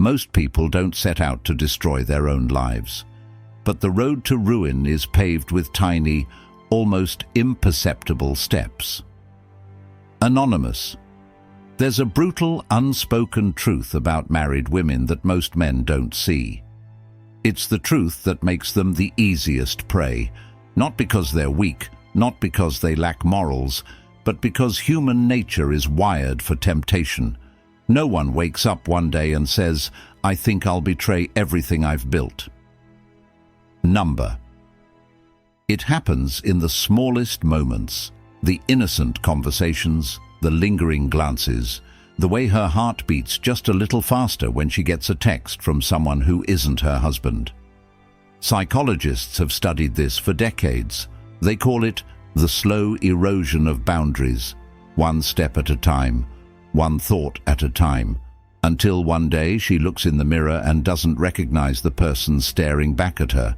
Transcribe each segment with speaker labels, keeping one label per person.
Speaker 1: Most people don't set out to destroy their own lives. But the road to ruin is paved with tiny, almost imperceptible steps. Anonymous. There's a brutal, unspoken truth about married women that most men don't see. It's the truth that makes them the easiest prey, not because they're weak, not because they lack morals, but because human nature is wired for temptation. No one wakes up one day and says, "I think I'll betray everything I've built." Number. It happens in the smallest moments, the innocent conversations, the lingering glances, the way her heart beats just a little faster when she gets a text from someone who isn't her husband. Psychologists have studied this for decades. They call it the slow erosion of boundaries, one step at a time, one thought at a time, until one day she looks in the mirror and doesn't recognize the person staring back at her.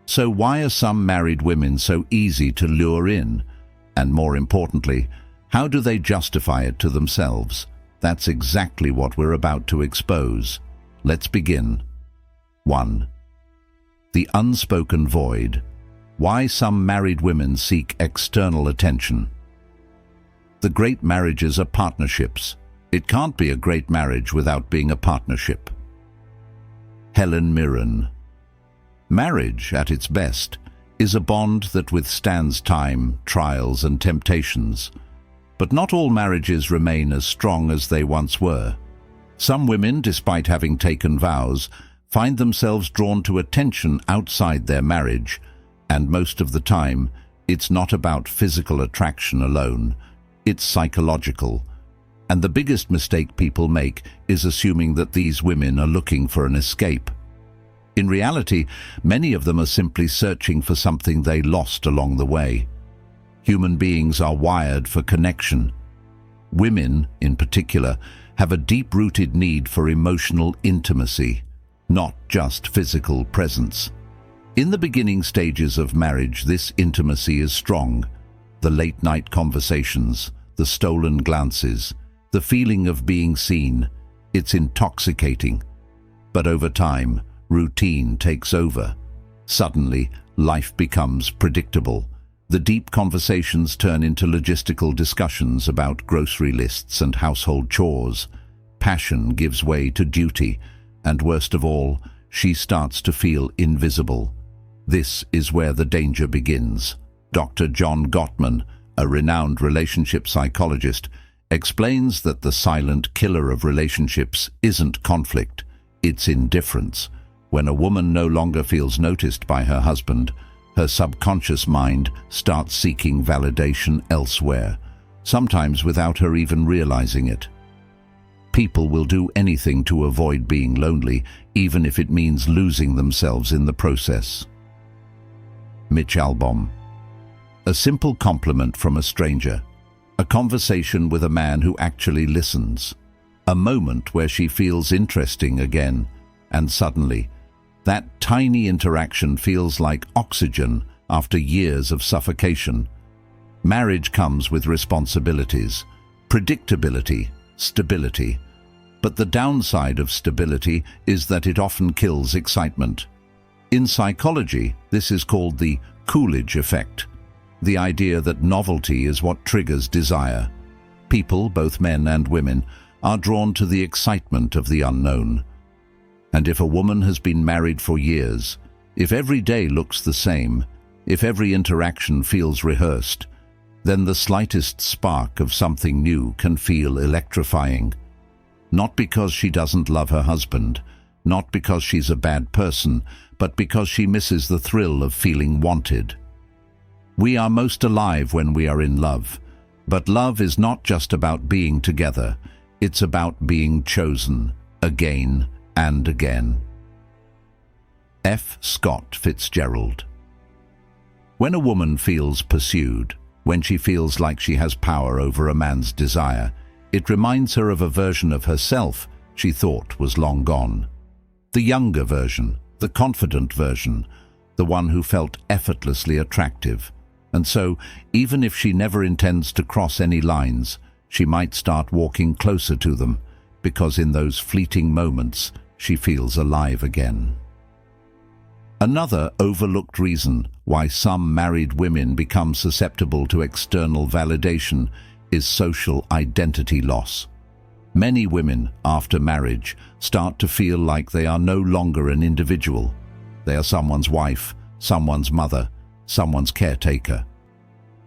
Speaker 1: So why are some married women so easy to lure in? And more importantly, how do they justify it to themselves? That's exactly what we're about to expose. Let's begin. 1. The unspoken void. Why some married women seek external attention. The great marriages are partnerships. It can't be a great marriage without being a partnership. Helen Mirren. Marriage, at its best, is a bond that withstands time, trials, and temptations. But not all marriages remain as strong as they once were. Some women, despite having taken vows, find themselves drawn to attention outside their marriage, and most of the time, it's not about physical attraction alone, it's psychological. And the biggest mistake people make is assuming that these women are looking for an escape. In reality, many of them are simply searching for something they lost along the way. Human beings are wired for connection. Women, in particular, have a deep-rooted need for emotional intimacy, not just physical presence. In the beginning stages of marriage, this intimacy is strong. The late-night conversations, the stolen glances, the feeling of being seen, it's intoxicating. But over time, routine takes over. Suddenly, life becomes predictable. The deep conversations turn into logistical discussions about grocery lists and household chores. Passion gives way to duty, and worst of all, she starts to feel invisible. This is where the danger begins. Dr. John Gottman, a renowned relationship psychologist, explains that the silent killer of relationships isn't conflict, it's indifference. When a woman no longer feels noticed by her husband, her subconscious mind starts seeking validation elsewhere, sometimes without her even realizing it. People will do anything to avoid being lonely, even if it means losing themselves in the process. Mitch Albom. A simple compliment from a stranger. A conversation with a man who actually listens. A moment where she feels interesting again, and suddenly, that tiny interaction feels like oxygen after years of suffocation. Marriage comes with responsibilities, predictability, stability. But the downside of stability is that it often kills excitement. In psychology, this is called the Coolidge effect, the idea that novelty is what triggers desire. People, both men and women, are drawn to the excitement of the unknown. And if a woman has been married for years, if every day looks the same, if every interaction feels rehearsed, then the slightest spark of something new can feel electrifying. Not because she doesn't love her husband, not because she's a bad person, but because she misses the thrill of feeling wanted. We are most alive when we are in love, but love is not just about being together, it's about being chosen, again and again. F. Scott Fitzgerald. When a woman feels pursued, when she feels like she has power over a man's desire, it reminds her of a version of herself she thought was long gone. The younger version, the confident version, the one who felt effortlessly attractive. And so, even if she never intends to cross any lines, she might start walking closer to them, because in those fleeting moments, she feels alive again. Another overlooked reason why some married women become susceptible to external validation is social identity loss. Many women, after marriage, start to feel like they are no longer an individual. They are someone's wife, someone's mother, someone's caretaker.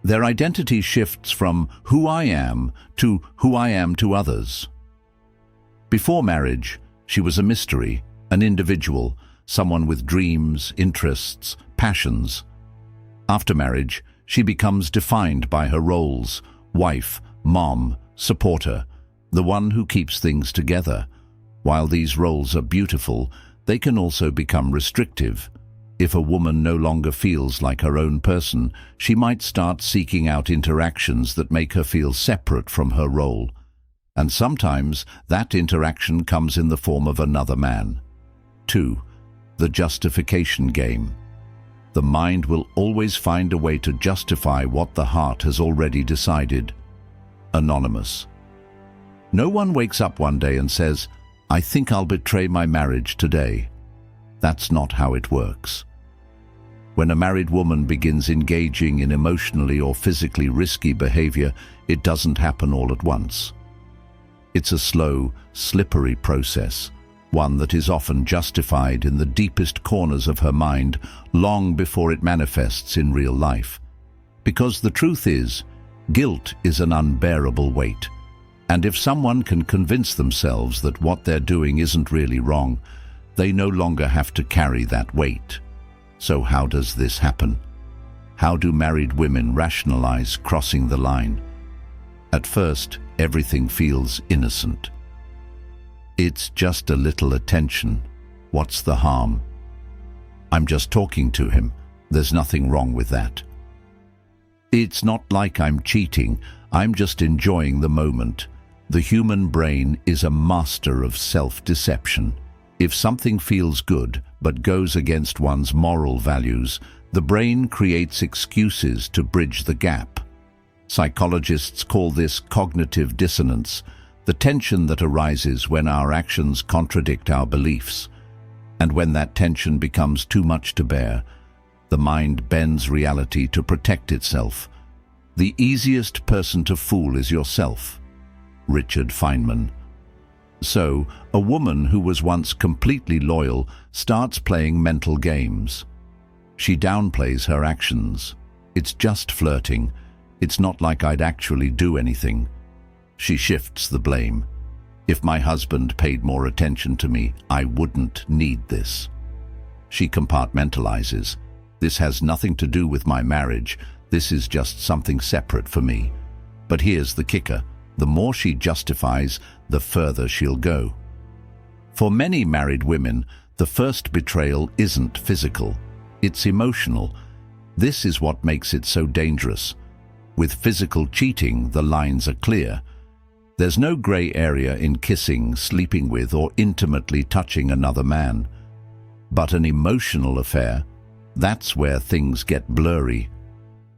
Speaker 1: Their identity shifts from who I am to who I am to others. Before marriage, she was a mystery, an individual, someone with dreams, interests, passions. After marriage, she becomes defined by her roles: wife, mom, supporter, the one who keeps things together. While these roles are beautiful, they can also become restrictive. If a woman no longer feels like her own person, she might start seeking out interactions that make her feel separate from her role. And sometimes that interaction comes in the form of another man. 2. The justification game. The mind will always find a way to justify what the heart has already decided. Anonymous. No one wakes up one day and says, "I think I'll betray my marriage today." That's not how it works. When a married woman begins engaging in emotionally or physically risky behavior, it doesn't happen all at once. It's a slow, slippery process, one that is often justified in the deepest corners of her mind long before it manifests in real life. Because the truth is, guilt is an unbearable weight. And if someone can convince themselves that what they're doing isn't really wrong, they no longer have to carry that weight. So how does this happen? How do married women rationalize crossing the line? At first, everything feels innocent. It's just a little attention. What's the harm? I'm just talking to him. There's nothing wrong with that. It's not like I'm cheating. I'm just enjoying the moment. The human brain is a master of self-deception. If something feels good but goes against one's moral values, the brain creates excuses to bridge the gap. Psychologists call this cognitive dissonance, the tension that arises when our actions contradict our beliefs. And when that tension becomes too much to bear, the mind bends reality to protect itself. The easiest person to fool is yourself. Richard Feynman. So, a woman who was once completely loyal starts playing mental games. She downplays her actions. It's just flirting. It's not like I'd actually do anything. She shifts the blame. If my husband paid more attention to me, I wouldn't need this. She compartmentalizes. This has nothing to do with my marriage. This is just something separate for me. But here's the kicker. The more she justifies, the further she'll go. For many married women, the first betrayal isn't physical. It's emotional. This is what makes it so dangerous. With physical cheating, the lines are clear. There's no gray area in kissing, sleeping with, or intimately touching another man. But an emotional affair, that's where things get blurry.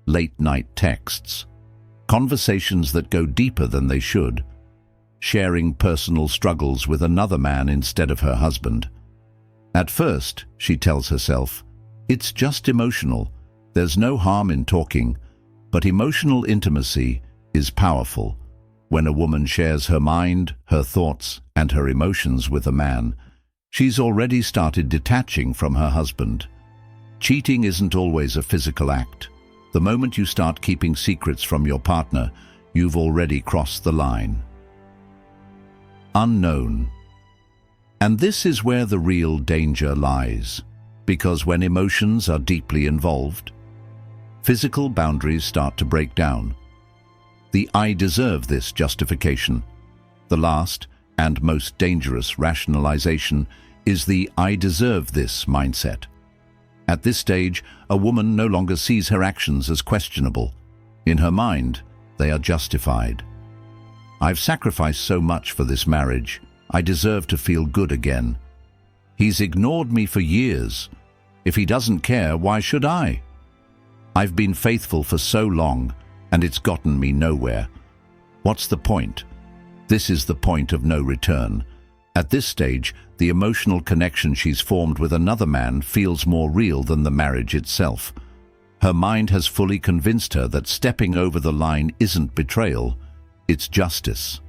Speaker 1: Late-night texts, conversations that go deeper than they should, sharing personal struggles with another man instead of her husband. At first, she tells herself, it's just emotional. There's no harm in talking. But emotional intimacy is powerful. When a woman shares her mind, her thoughts, and her emotions with a man, she's already started detaching from her husband. Cheating isn't always a physical act. The moment you start keeping secrets from your partner, you've already crossed the line. Unknown. And this is where the real danger lies, because when emotions are deeply involved, physical boundaries start to break down. The "I deserve this" justification. The last and most dangerous rationalization is the "I deserve this" mindset. At this stage, a woman no longer sees her actions as questionable. In her mind, they are justified. I've sacrificed so much for this marriage. I deserve to feel good again. He's ignored me for years. If he doesn't care, why should I? I've been faithful for so long, and it's gotten me nowhere. What's the point? This is the point of no return. At this stage, the emotional connection she's formed with another man feels more real than the marriage itself. Her mind has fully convinced her that stepping over the line isn't betrayal, it's justice.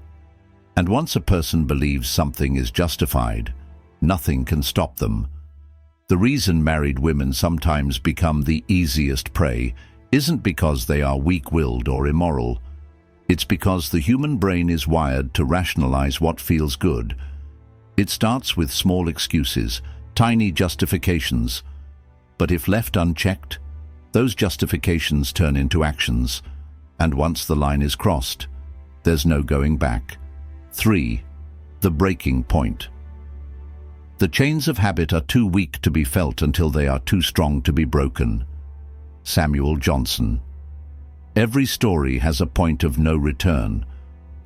Speaker 1: And once a person believes something is justified, nothing can stop them. The reason married women sometimes become the easiest prey isn't because they are weak-willed or immoral. It's because the human brain is wired to rationalize what feels good. It starts with small excuses, tiny justifications. But if left unchecked, those justifications turn into actions. And once the line is crossed, there's no going back. 3. The breaking point. The chains of habit are too weak to be felt until they are too strong to be broken. Samuel Johnson. Every story has a point of no return.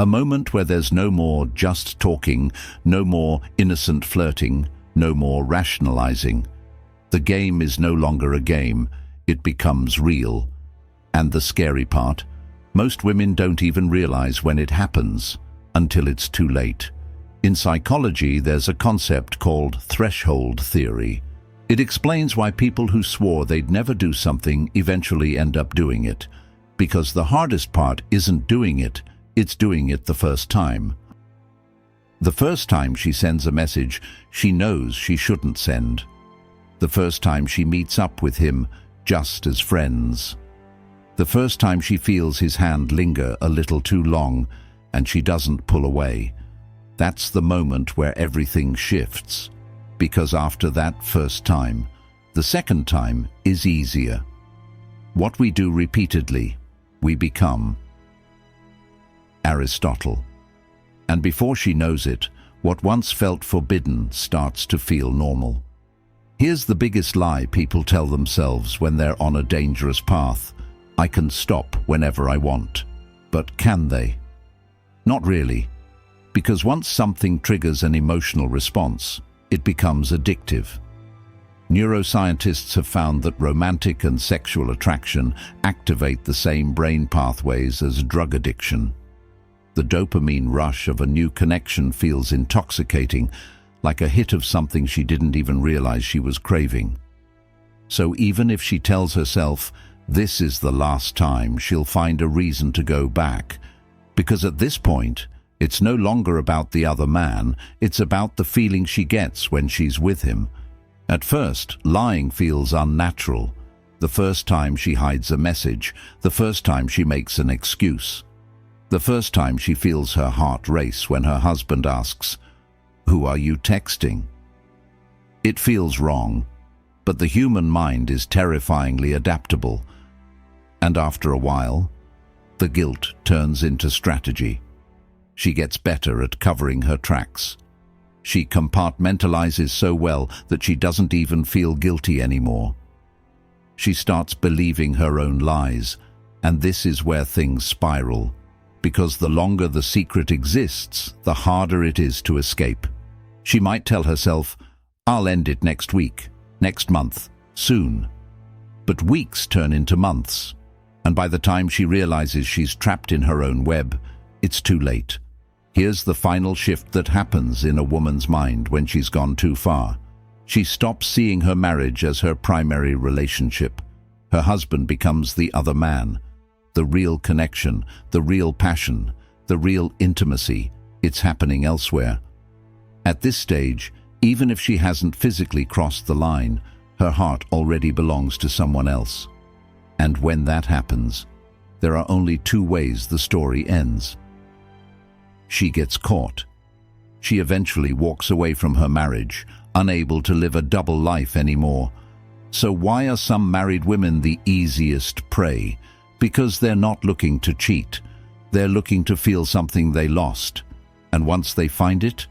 Speaker 1: A moment where there's no more just talking, no more innocent flirting, no more rationalizing. The game is no longer a game, it becomes real. And the scary part, most women don't even realize when it happens, until it's too late. In psychology, there's a concept called threshold theory. It explains why people who swore they'd never do something eventually end up doing it. Because the hardest part isn't doing it, it's doing it the first time. The first time she sends a message she knows she shouldn't send. The first time she meets up with him just as friends. The first time she feels his hand linger a little too long and she doesn't pull away. That's the moment where everything shifts. Because after that first time, the second time is easier. What we do repeatedly, we become. Aristotle. And before she knows it, what once felt forbidden starts to feel normal. Here's the biggest lie people tell themselves when they're on a dangerous path. I can stop whenever I want. But can they? Not really. Because once something triggers an emotional response, it becomes addictive. Neuroscientists have found that romantic and sexual attraction activate the same brain pathways as drug addiction. The dopamine rush of a new connection feels intoxicating, like a hit of something she didn't even realize she was craving. So even if she tells herself, this is the last time, she'll find a reason to go back. Because at this point, it's no longer about the other man, it's about the feeling she gets when she's with him. At first, lying feels unnatural. The first time she hides a message, the first time she makes an excuse. The first time she feels her heart race when her husband asks, "Who are you texting?" It feels wrong, but the human mind is terrifyingly adaptable. And after a while, the guilt turns into strategy. She gets better at covering her tracks. She compartmentalizes so well that she doesn't even feel guilty anymore. She starts believing her own lies, and this is where things spiral. Because the longer the secret exists, the harder it is to escape. She might tell herself, I'll end it next week, next month, soon. But weeks turn into months, and by the time she realizes she's trapped in her own web, it's too late. Here's the final shift that happens in a woman's mind when she's gone too far. She stops seeing her marriage as her primary relationship. Her husband becomes the other man. The real connection, the real passion, the real intimacy, it's happening elsewhere. At this stage, even if she hasn't physically crossed the line, her heart already belongs to someone else. And when that happens, there are only two ways the story ends. She gets caught. She eventually walks away from her marriage, unable to live a double life anymore. So why are some married women the easiest prey? Because they're not looking to cheat. They're looking to feel something they lost. And once they find it,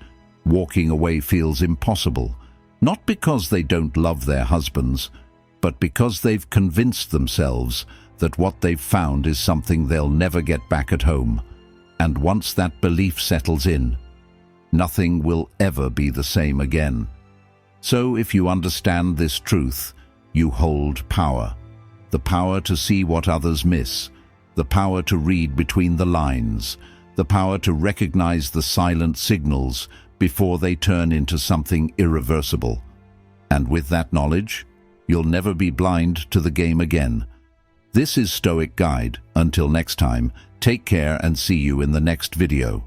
Speaker 1: walking away feels impossible. Not because they don't love their husbands, but because they've convinced themselves that what they've found is something they'll never get back at home. And once that belief settles in, nothing will ever be the same again. So if you understand this truth, you hold power. The power to see what others miss, the power to read between the lines, the power to recognize the silent signals before they turn into something irreversible. And with that knowledge, you'll never be blind to the game again. This is Stoic Guide. Until next time, take care and see you in the next video.